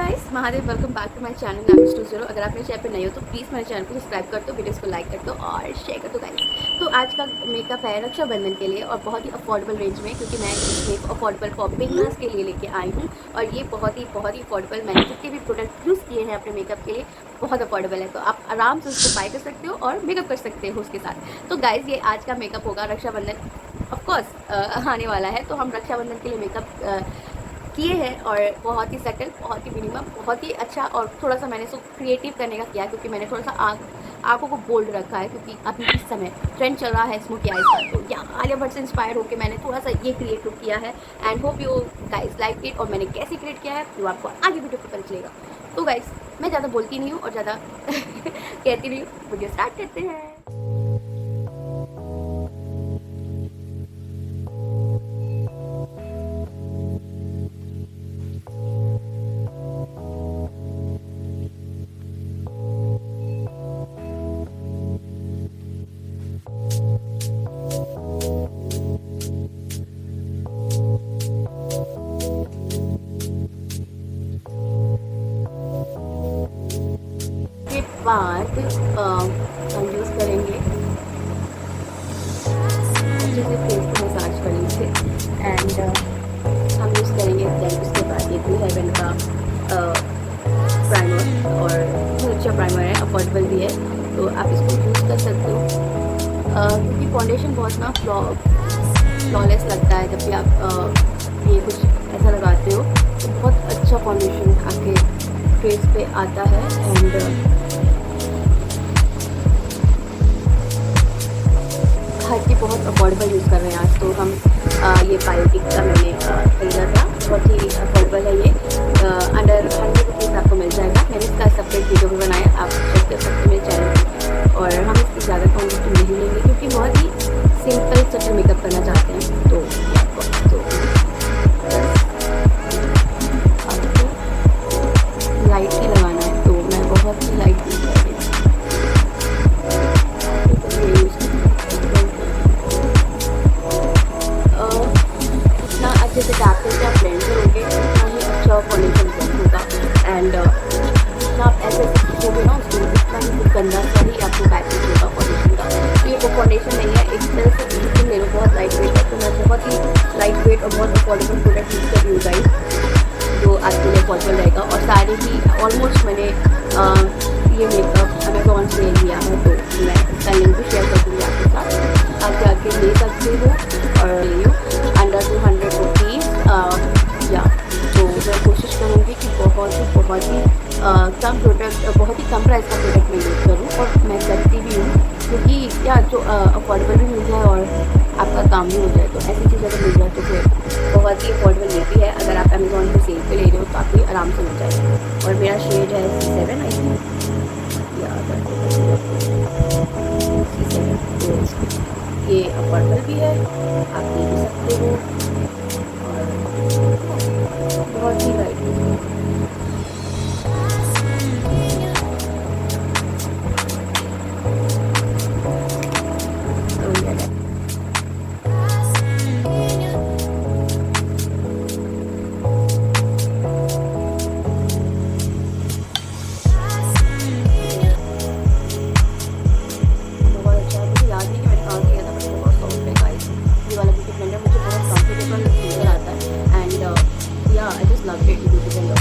Guys, Mahadev, welcome back to my channel नामिस 20। अगर आप मेरे चैनल पे नए हो तो प्लीज़ मेरे चैनल को सब्सक्राइब कर दो, वीडियोस को लाइक कर दो और शेयर कर दो गाइस। तो आज का मेकअप है रक्षाबंधन के लिए और बहुत ही अफोर्डेबल रेंज में, क्योंकि मैं इसमें अफोर्डेबल फॉर बिगनर्स के लिए लेके आई हूँ। और ये बहुत ही अफोर्डेबल, मैंने जितने भी प्रोडक्ट यूज़ किए हैं अपने मेकअप के लिए बहुत अफोर्डेबल है, तो आप आराम से उसको बाय कर सकते हो और मेकअप कर सकते हो उसके साथ। तो गाइज़, ये आज का मेकअप होगा रक्षाबंधन ऑफकोर्स आने वाला है, तो हम रक्षाबंधन के लिए मेकअप किए हैं और बहुत ही सटल, बहुत ही मिनिमम, बहुत ही अच्छा। और थोड़ा सा मैंने इसको क्रिएटिव करने का किया, क्योंकि मैंने थोड़ा सा आँखों को बोल्ड रखा है, क्योंकि अभी इस समय ट्रेंड चल रहा है स्मोकी आइज का। तो या आलिया भट्ट से इंस्पायर होकर मैंने थोड़ा सा ये क्रिएट किया है and hope you guys like it. और मैंने कैसे क्रिएट किया है वो आपको आगे वीडियो पर पता चलेगा। तो गाइस, मैं ज़्यादा बोलती नहीं हूँ और ज़्यादा कहती नहीं हूँ, वीडियो स्टार्ट करते हैं। बाद हम यूज़ करेंगे अच्छे से फेस को मसाज कर लीजिए एंड हम यूज़ करेंगे। दैन उसके बाद ये भी हेवन का प्राइमर, और बहुत अच्छा प्राइमर है, अफोर्डेबल भी है, तो आप इसको यूज़ कर सकते हो। क्योंकि फाउंडेशन बहुत ना फ्लॉलेस लगता है जब भी आप ये कुछ ऐसा लगाते हो, तो बहुत अच्छा फाउंडेशन आपके फेस पे आता है। एंड हर चीज़ बहुत अफोर्डेबल यूज़ कर रहे हैं आज। तो हम ये बायोटिक का मैंने खरीदा था, बहुत ही अफोर्डेबल है ये, अंडर 100 रुपीज़ आपको मिल जाएगा। मैंने इसका सेपरेट वीडियो भी बनाया, आप चेक कर सकते हैं मेरे चैनल पर। और हम इसकी ज़्यादा क्वान्टिटी नहीं लेंगे, क्योंकि बहुत ही सिंपल सटल मेकअप करना चाहते हैं। तो आपको लाइट ही लगाना है, तो मैं बहुत ही लाइट यूज़ कर रही हूँ। जैसे टैप करके आप ब्लेंड करोगे उतना ही अच्छा फाउंडेशन ब्लेंड होगा। एंड जितना आप ऐसे खींचोगे ना उसको, उतना ही गंदा सा ही आपको पैकेज होगा फाउंडेशन का। तो ये वो फाउंडेशन नहीं है, एक तरह से बिल्कुल ले लो, बहुत लाइट वेट है। तो मैं बहुत ही लाइट वेट और बहुत अफोर्डेबल प्रोडक्ट यूज़ कर रही हूँ गाइस, जो आपके लिए अफोर्डेबल रहेगा। और सारे ही ऑलमोस्ट मैंने ये मेकअप अमेज़ॉन से लिया है, तो मैं इसका लिंक भी शेयर कर दूँगी आपके साथ, आप जाके ले सकते हो और ले लो अंडर 200 रुपीज़। या तो मैं कोशिश करूँगी कि बहुत ही कम प्रोडक्ट, बहुत ही कम प्राइस का प्रोडक्ट मैं यूज़ करूँ, और मैं करती भी हूँ, क्योंकि या जो अफोर्डेबल भी मिल जाए और आपका काम भी हो जाए। तो ऐसी चीज़ अगर मिल जाए तो फिर बहुत ही अफोर्डेबल मिलती है। अगर आप अमेज़ॉन पर सेल पे ले रहे हो तो आपको आराम से मिल जाएगा। और मेरा शेड है C7 आई थिंक, या C7। तो ये अफोर्डेबल भी है, आप ले भी सकते हो और बहुत ही लाइट है। I just loved it.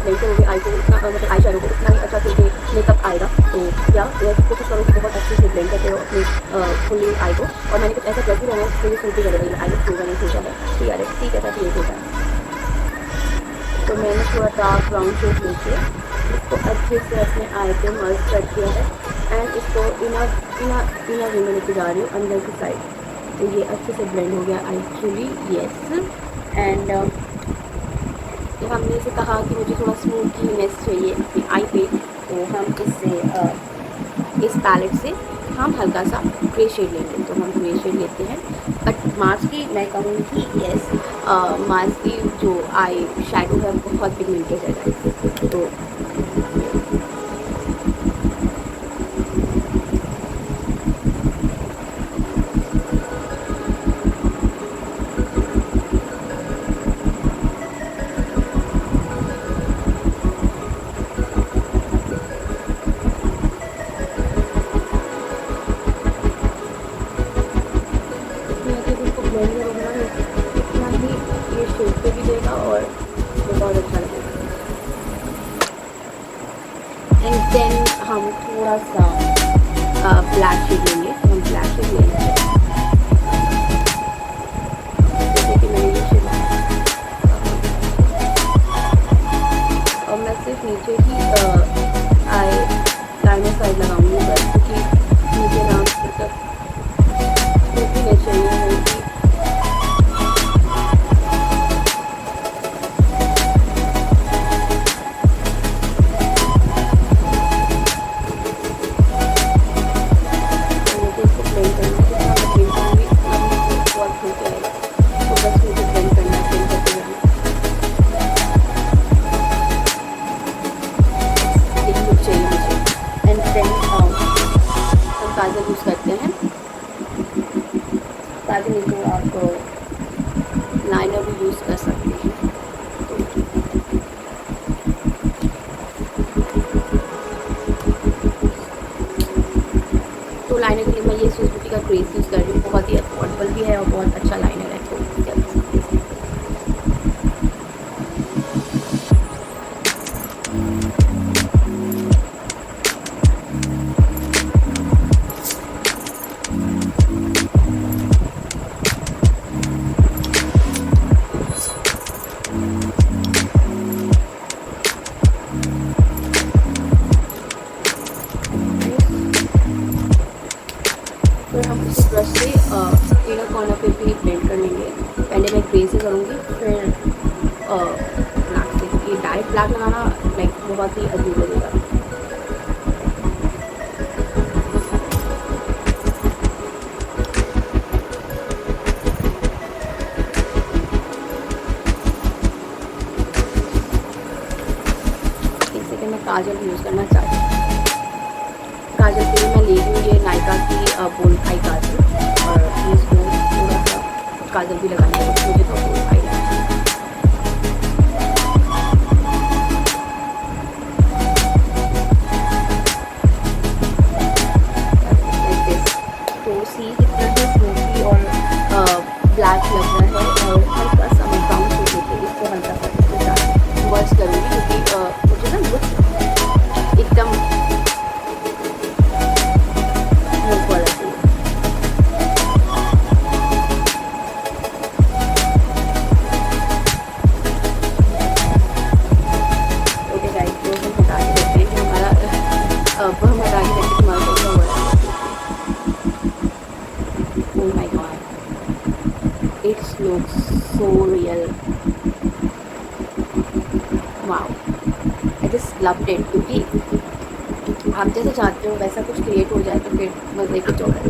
Blend करोगे आई को उतना मतलब आई शैडो को उतना ही अच्छा से मेकअप आएगा। तो या कोशिश करो कि बहुत अच्छे से ब्लेंड करते हो अपने फुली आई को। और मैंने कुछ ऐसा ड्रेस भी रहना जिससे सूट भी करेगा, आई लुक होगा नहीं सोचा है ठीक है ऐसा क्रिएट होता है। तो मैंने थोड़ा डार्क ब्राउन शेड लेके इसको अच्छे से अपने आई पे मर्ज कर दिया है एंड इसको इनर वे में लेके जा रही हूँ अंदर की साइड। तो ये अच्छे से ब्लेंड हो गया एक्चुअली, येस। एंड हमने इसे कहा कि मुझे थोड़ा स्मोकीनेस चाहिए अपनी आई पे, तो हम इससे इस पैलेट से हम हल्का सा ग्रे शेड लेंगे। तो हम ग्रे शेड लेते हैं, बट मार्स की मैं कहूँगी येस मार्स की जो आई शैडो है बहुत पिगमेंटेड है। तो इतना ही ये शेड पे भी देगा और बहुत अच्छा लगेगा। एंड देन हम थोड़ा सा ब्लैक शेड लेंगे। तो हम ब्लैक शेड लेंगे जैसे कि मैंने ये शेड और मैं सिर्फ नीचे ही आई लाइनर साइड लगाऊंगी बस, क्योंकि मुझे ना मतलब नहीं चाहिए कि काजल यूज़ करते हैं। काजल नहीं तो आप लाइनर भी यूज़ कर सकते हैं। तो लाइनर के लिए मैं ये स्विस का क्रेज यूज़ कर रही हूँ, बहुत ही अफोर्डेबल भी है और बहुत अच्छा लाइनर है। तो हम उसी ब्रश से इनर कॉर्नर पे भी ब्लेंड कर लेंगे। पहले मैं ग्रे से करूँगी फिर ब्लैक से, क्योंकि डायरेक्ट ब्लैक लगाना लाइक बहुत ही अजीब लगेगा। एक सेकेंड मैं काजल यूज़ करना चाहती हूँ। काजल के लिए मैं ले रही हूँ ये नायका की बोल्ड आई काजल, और इसको थोड़ा सा काजल भी लगानी है मुझे तो बोल्ड आई तो सी कितना ही स्मोकी और ब्लैक लग रहा है और हल्का सा मैं ब्राउन शेड लेके इसको हल्का सा इसके साथ वर्क करूँगी, क्योंकि मुझे ना लुक एकदम oh my god, it looks so real, wow, I just loved it। क्योंकि आप जैसे चाहते हो वैसा कुछ क्रिएट हो जाए तो फिर मज़े की चौड़ है।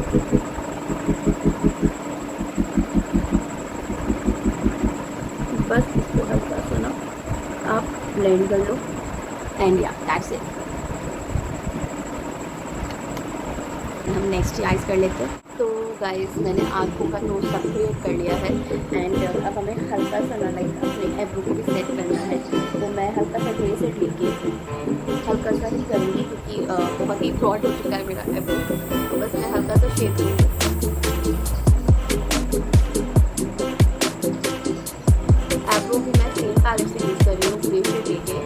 बस इसको हल्का सा ना आप ब्लेंड कर लो एंड या दैट्स इट। हम नेक्स्ट आइज कर लेते हैं। तो गाइस मैंने आँखों का नोज सब क्रिएट कर लिया है एंड अब हमें हल्का सा ना लाइक अपने एब्रो को भी सेट करना है। तो मैं हल्का सा ग्रे सेट लेके हल्का सा ही करूँगी, क्योंकि बहुत ही ब्रॉड हो चुका है मेरा एब्रो। तो बस मैं हल्का सा शेड दूँगी। एब्रो भी मैं सेम पैलेट से यूज़ कर रही हूँ, ग्रे शेड लेके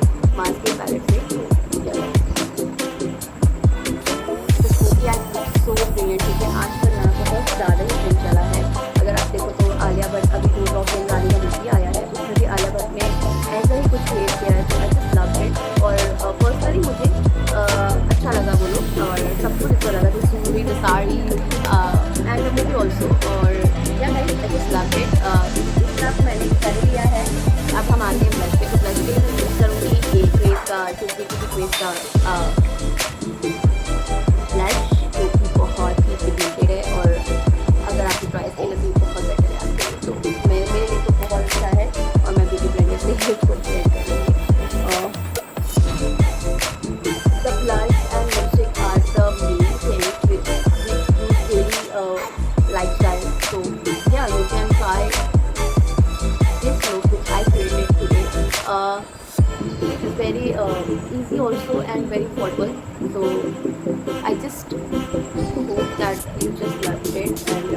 कुछ वेयर किया है, तो आई जस्ट लव इट। और पर्सनली मुझे अच्छा लगा वो लोग, और सब कुछ अच्छा लगा, the Suri, the sari and the movie also. और या guys I just love it. इतना मैंने कर लिया है, अब हम आते हैं ब्लश पे। तो ब्लश पे मैं यूज़ करूँगी ये क्रेज का, क्रेज का ब्लश, जो कि बहुत ही पिगमेंटेड है, और अगर आपकी ड्राई स्किन है तो बहुत बेटर है आपके लिए। तो मेरे लिए तो बहुत अच्छा है, और मैं ब्यूटी ब्लेंडर से इसको शेयर करूँगी। The blush and lipstick are the main things which use daily lifestyle. So yeah, you can try this look which I created today. It is very easy also and very affordable. So I just hope that you just loved it. And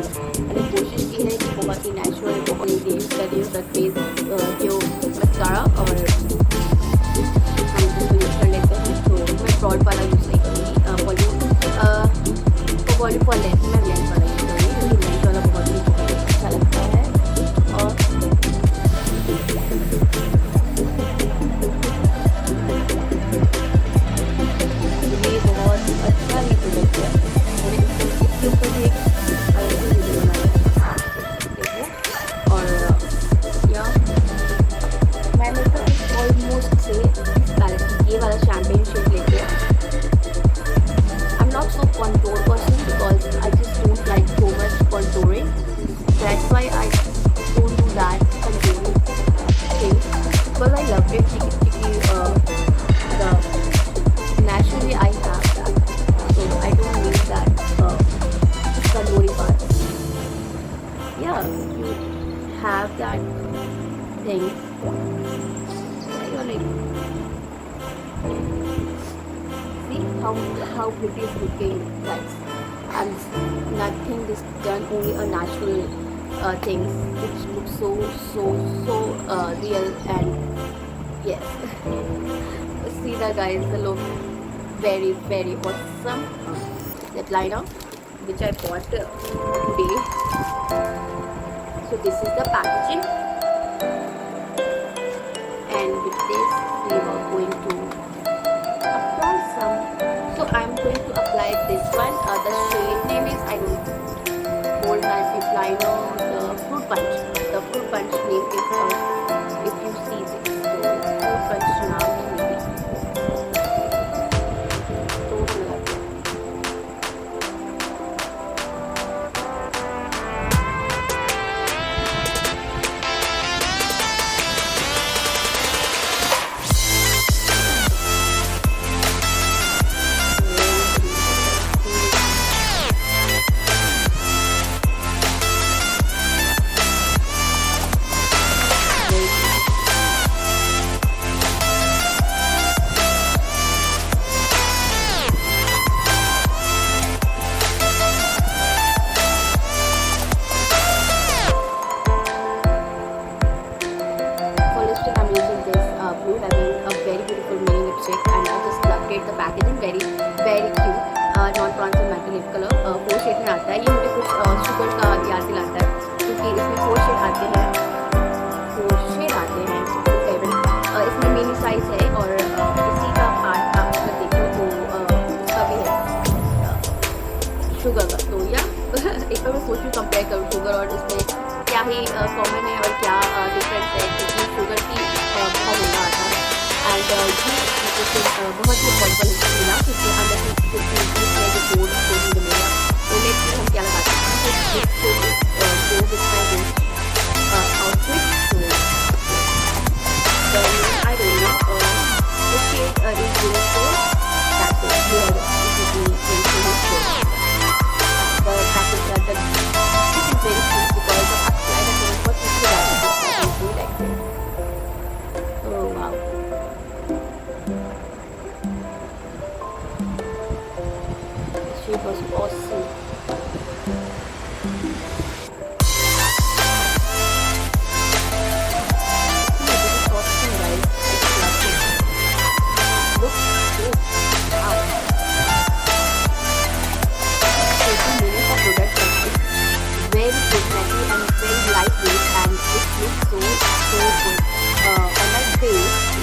मैंने कोशिश की है कि बहुत ही natural, बहुत ही use कर रही हूँ द क्रेज जो मस्कारा, और हम इसको यूज़ कर लेते हैं। तो मैं ब्रॉड वाला यूज़ नहीं करूँगी, वॉल्यूम फॉर लेंथ मैं लेंथ वाला यूज़ करूँगी, क्योंकि लेंथ वाला बहुत ही अच्छा लगता है। और ये बहुत अच्छा ही प्रोडक्ट है। मैंने इसके ऊपर भी एक अलग से वीडियो बनाया है, और या मैंने तो ऑलमोस्ट से इस पैलेट की ये वाला शैम्पेन शेड लेके, I'm not so contour person because I just don't like so much contouring. That's why I don't do that contouring thing. Because I love it the naturally I have that, so I don't need that contouring part. Yeah, you have that thing. You're like, see how pretty it's looking, guys. And nothing is done, only a natural things which look so real. And yes, see that guys, the look very awesome. Lip liner which I bought today. So this is the packaging, and with this we are going to apply some. So I'm going to apply this one. The shade name is, I don't hold my lip liner, the fruit punch. The fruit punch name is if you see this, so fruit punch नाम है maybe. तो लगा the packaging very cute. Non-translucent lip color 4 shade में आता है। ये मुझे कुछ शुगर का याद दिलाता है, क्योंकि इसमें 4 शेड आते हैं। इसमें मिनी साइज है, और इसी का पार्ट आप अगर देखो तो इसका भी है शुगर का। तो या एक बार मैं सोचूँ कंपेयर करूँ शुगर और इसमें क्या ही कॉमन है और क्या डिफरेंस है, क्योंकि शुगर की बहुत महंगा आता है। एंड ये बहुत ही अफोर्डेबल मिला, क्योंकि अंदर जो बोर्ड मिलेगा, तो नेक्स्ट हम क्या लगाते हैं outfit. I don't know. The shade is 04. That's it. Here it is. The package that this is very cute because the eyeliner is what you should have. I really like it. Oh wow. The shade was awesome. And very lightweight, and it looks so good on my face.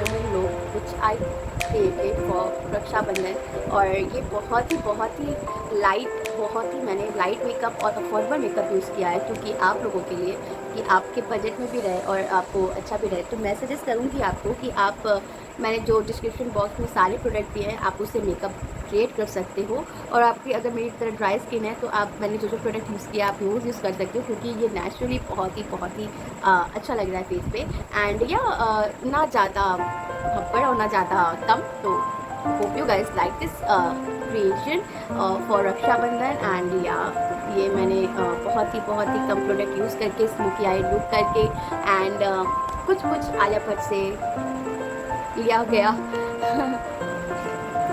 Final look which I created for Raksha Bandhan. और ये बहुत ही light, बहुत ही मैंने light makeup और affordable makeup use किया है, क्योंकि आप लोगों के लिए कि आपके बजट में भी रहे और आपको अच्छा भी रहे। तो मैं सजेस्ट करूँगी आपको कि आप मैंने जो डिस्क्रिप्शन बॉक्स में सारे प्रोडक्ट दिए हैं आप उससे मेकअप क्रिएट कर सकते हो। और आपकी अगर मेरी तरह ड्राई स्किन है तो आप मैंने जो प्रोडक्ट यूज़ किया आप रोज़ यूज़ कर सकते हो, क्योंकि ये नेचुरली बहुत ही अच्छा लग रहा है फेस पे। एंड या ना ज़्यादा भब्बड़ और ना ज़्यादा कम। तो hope you guys like this creation for Rakshabandhan. And yeah ये मैंने बहुत ही कम प्रोडक्ट यूज़ करके स्मोकी आई लुक करके एंड कुछ आलिया भट्ट से लिया गया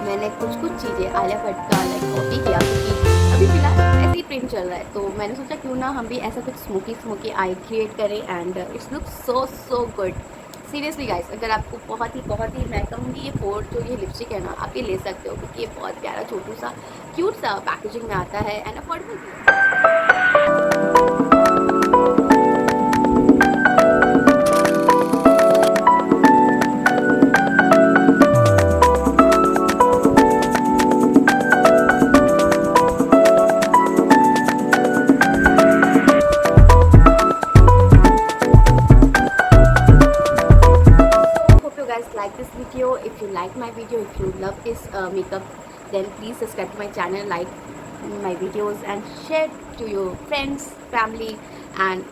मैंने कुछ चीज़ें आलिया भट्ट का लाइक कॉपी किया, क्योंकि अभी फिलहाल ऐसे ही ट्रेंड चल रहा है। तो मैंने सोचा क्यों ना हम भी ऐसा कुछ स्मोकी आई क्रिएट करें and it's look so good. Seriously guys, अगर आपको बहुत ही मैं कहूँगी ये जो ये लिपस्टिक है ना आप ये ले सकते हो, क्योंकि ये बहुत प्यारा छोटू सा क्यूट सा पैकेजिंग में आता है एंड अफोर्डेबल भी है। Like this video. If you like my video, if you love this makeup, then please subscribe to my channel, like my videos and share to your friends, family and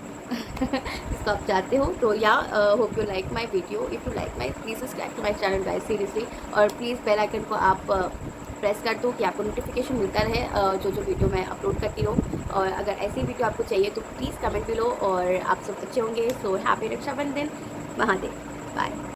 जिसको आप चाहते हो। तो yeah hope you like my video. If you like my please subscribe to my channel guys seriously. और please bell icon को आप press कर दो कि आपको नोटिफिकेशन मिलता रहे जो वीडियो मैं अपलोड करती रहूँ। और अगर ऐसी वीडियो आपको चाहिए तो प्लीज़ कमेंट भी लो। और आप सब अच्छे होंगे। So happy Rakshabandhan, Mahadev, bye.